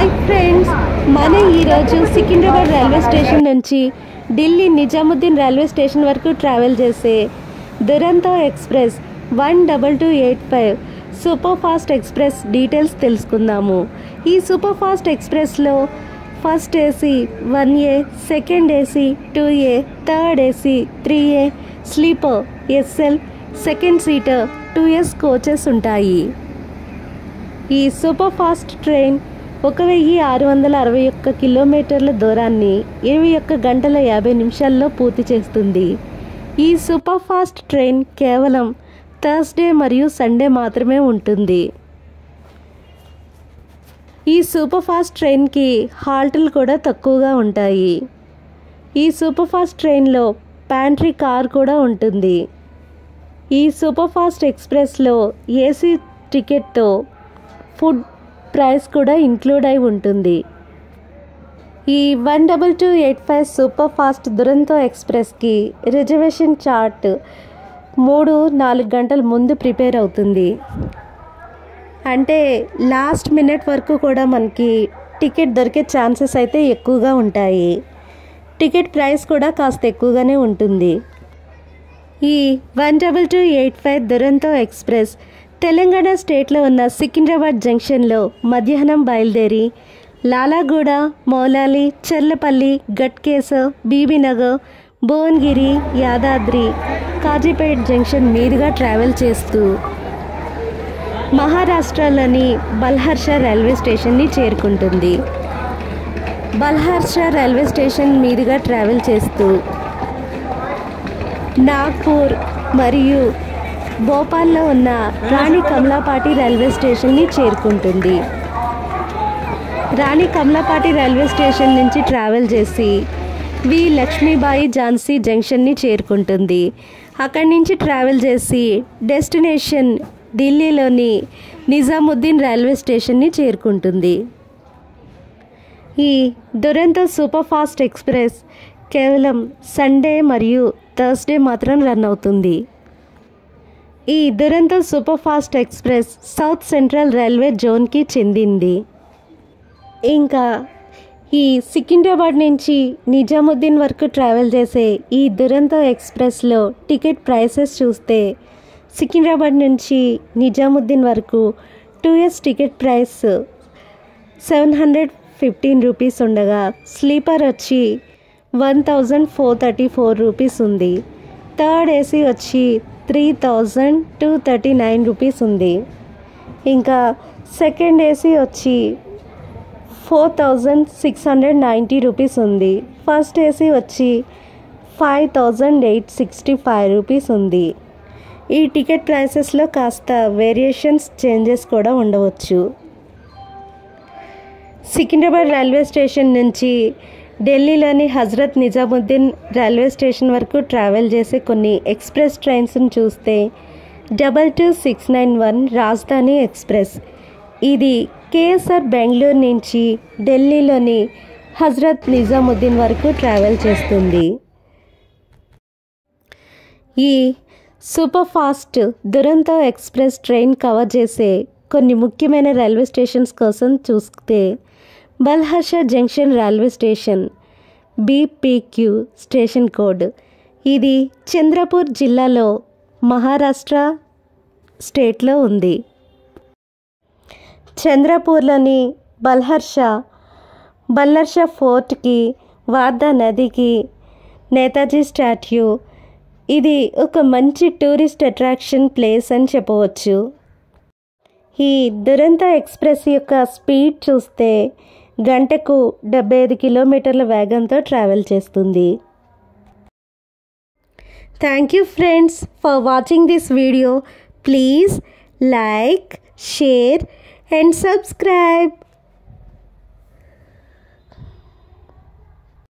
Hi friends, మనం ఈరోజు Secunderabad railway station నుంచి ఢిల్లీ నిజాముద్దీన్ రైల్వే స్టేషన్ వరకు ట్రావెల్ చేసే Duronto express 12285 super fast express details తెలుసుకుందాము. ఈ సూపర్ ఫాస్ట్ ఎక్స్ప్రెస్లో first AC 1A, second AC 2A, third AC 3A, sleeper SL, second seater 2S coaches ఉంటాయి. ఈ సూపర్ ఫాస్ట్ ట్రైన్ 1661 కిలోమీటర్ల దూరాన్ని 21 గంటల 50 నిమిషాల్లో పూర్తి చేస్తుంది. ఈ సూపర్ ఫాస్ట్ ట్రైన్ కేవలం థర్స్డే మరియు సండే మాత్రమే ఉంటుంది. ఈ సూపర్ ఫాస్ట్ ట్రైన్కి హాల్టులు కూడా తక్కువగా ఉంటాయి. ఈ సూపర్ ఫాస్ట్ ట్రైన్లో ప్యాంట్రీ కార్ కూడా ఉంటుంది. ఈ సూపర్ ఫాస్ట్ ఎక్స్ప్రెస్లో ఏసీ టికెట్తో ఫుడ్ ప్రైస్ కూడా ఇంక్లూడ్ అయి ఉంటుంది. ఈ 12285 సూపర్ ఫాస్ట్ దురంతో ఎక్స్ప్రెస్కి రిజర్వేషన్ చార్ట్ 3-4 గంటల ముందు ప్రిపేర్ అవుతుంది. అంటే లాస్ట్ మినిట్ వరకు కూడా మనకి టికెట్ దొరికే ఛాన్సెస్ అయితే ఎక్కువగా ఉంటాయి. టికెట్ ప్రైస్ కూడా కాస్త ఎక్కువగానే ఉంటుంది. ఈ 12285 దురంతో ఎక్స్ప్రెస్ తెలంగాణ స్టేట్లో ఉన్న సికింద్రాబాద్ జంక్షన్లో మధ్యాహ్నం బయలుదేరి లాలాగూడ, మౌలాలి, చర్లపల్లి, గట్కేసర్, బీబీనగర్, భువనగిరి, యాదాద్రి, కాజీపేట్ జంక్షన్ మీదుగా ట్రావెల్ చేస్తూ మహారాష్ట్రలోని బల్హర్ష రైల్వే స్టేషన్ని చేరుకుంటుంది. బల్హర్ష రైల్వే స్టేషన్ మీదుగా ట్రావెల్ చేస్తూ నాగ్పూర్ మరియు భోపాల్లో ఉన్న రాణి కమలాపాటి రైల్వే స్టేషన్ని చేరుకుంటుంది. రాణి కమలాపాటి రైల్వే స్టేషన్ నుంచి ట్రావెల్ చేసి వి లక్ష్మీబాయి ఝాన్సీ జంక్షన్ని చేరుకుంటుంది. అక్కడి నుంచి ట్రావెల్ చేసి డెస్టినేషన్ ఢిల్లీలోని నిజాముద్దీన్ రైల్వే స్టేషన్ని చేరుకుంటుంది. ఈ దురంతో సూపర్ ఫాస్ట్ ఎక్స్ప్రెస్ కేవలం సండే మరియు థర్స్డే మాత్రం రన్ అవుతుంది. ఈ Duronto super fast express south central railway జోన్కి చెందింది. ఇంకా ఈ సికింద్రాబాద్ నుంచి నిజాముద్దీన్ వరకు ట్రావెల్ చేసే ఈ దురంతో ఎక్స్ప్రెస్లో టికెట్ ప్రైసెస్ చూస్తే సికింద్రాబాద్ నుంచి నిజాముద్దీన్ వరకు 2S టికెట్ ప్రైస్ 715 రూపీస్ ఉండగా స్లీపర్ వచ్చి 1434 రూపీస్ ఉంది. థర్డ్ ఏసీ వచ్చి 3239 రూపీస్ ఉంది. ఇంకా సెకండ్ ఏసీ వచ్చి 4690 రూపీస్ ఉంది. ఫస్ట్ ఏసీ వచ్చి 5865 రూపీస్ ఉంది. ఈ టికెట్ ప్రైసెస్లో కాస్త వేరియేషన్స్ చేంజెస్ కూడా ఉండవచ్చు. సికింద్రాబాద్ రైల్వే స్టేషన్ నుంచి ఢిల్లీలోని హజరత్ నిజాముద్దీన్ రైల్వే స్టేషన్ వరకు ట్రావెల్ చేసే కొన్ని ఎక్స్ప్రెస్ ట్రైన్స్ని చూస్తే 22691 రాజధాని ఎక్స్ప్రెస్. ఇది కేఎస్ఆర్ బెంగళూరు నుంచి ఢిల్లీలోని హజరత్ నిజాముద్దీన్ వరకు ట్రావెల్ చేస్తుంది. ఈ super fast Duronto express train cover చేసే కొన్ని ముఖ్యమైన రైల్వే స్టేషన్స్ కోసం చూస్తే Balharshah junction railway station BPQ station code. ఇది చంద్రపూర్ జిల్లాలో మహారాష్ట్ర స్టేట్లో ఉంది. చంద్రపూర్లోని బల్హర్ష ఫోర్ట్కి, వార్దా నదికి, నేతాజీ స్టాట్యూ, ఇది ఒక మంచి టూరిస్ట్ అట్రాక్షన్ ప్లేస్ అని చెప్పవచ్చు. ఈ దురంతో ఎక్స్ప్రెస్ యొక్క స్పీడ్ చూస్తే గంటకు 75 కిలోమీటర్ల వేగంతో ట్రావెల్ చేస్తుంది. Thank you friends for watching this video. Please like, share and subscribe.